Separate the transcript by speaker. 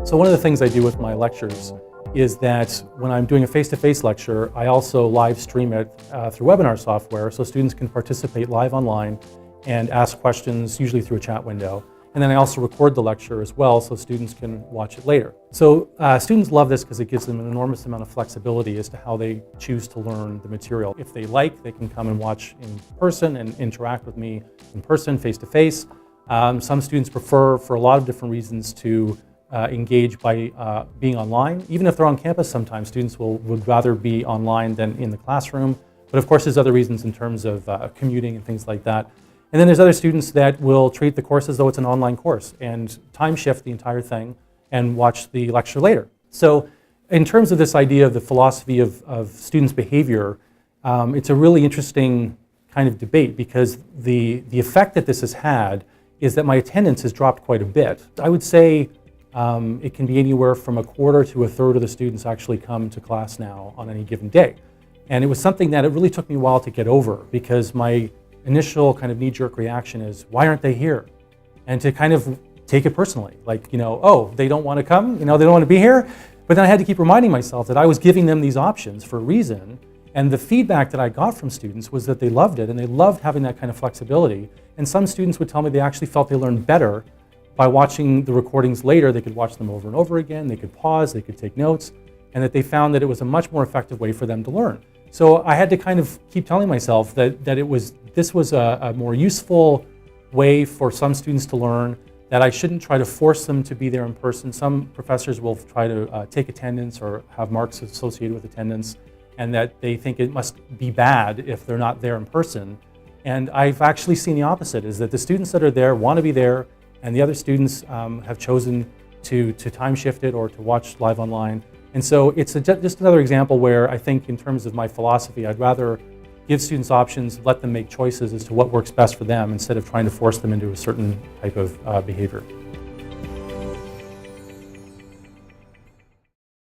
Speaker 1: So one of the things I do with my lectures is that when I'm doing a face-to-face lecture, I also live stream it through webinar software so students can participate live online and ask questions, usually through a chat window. And then I also record the lecture as well so students can watch it later. So students love this because it gives them an enormous amount of flexibility as to how they choose to learn the material. If they like, they can come and watch in person and interact with me in person, face-to-face. Some students prefer, for a lot of different reasons, to engage by being online. Even if they're on campus, sometimes students would rather be online than in the classroom. But of course, there's other reasons in terms of commuting and things like that. And then there's other students that will treat the course as though it's an online course and time shift the entire thing and watch the lecture later. So in terms of this idea of the philosophy of students' behavior, it's a really interesting kind of debate because the effect that this has had is that my attendance has dropped quite a bit. I would say it can be anywhere from a quarter to a third of the students actually come to class now on any given day. And it was something that it really took me a while to get over because my initial kind of knee-jerk reaction is, why aren't they here? And to kind of take it personally, like, oh, they don't want to come, they don't want to be here. But then I had to keep reminding myself that I was giving them these options for a reason. And the feedback that I got from students was that they loved it and they loved having that kind of flexibility. And some students would tell me they actually felt they learned better by watching the recordings later. They could watch them over and over again, they could pause, they could take notes, and that they found that it was a much more effective way for them to learn. So I had to kind of keep telling myself that this was a more useful way for some students to learn, that I shouldn't try to force them to be there in person. Some professors will try to take attendance or have marks associated with attendance, and that they think it must be bad if they're not there in person. And I've actually seen the opposite, is that the students that are there want to be there, and the other students have chosen to time shift it or to watch live online. And so it's just another example where I think in terms of my philosophy, I'd rather give students options, let them make choices as to what works best for them instead of trying to force them into a certain type of behavior.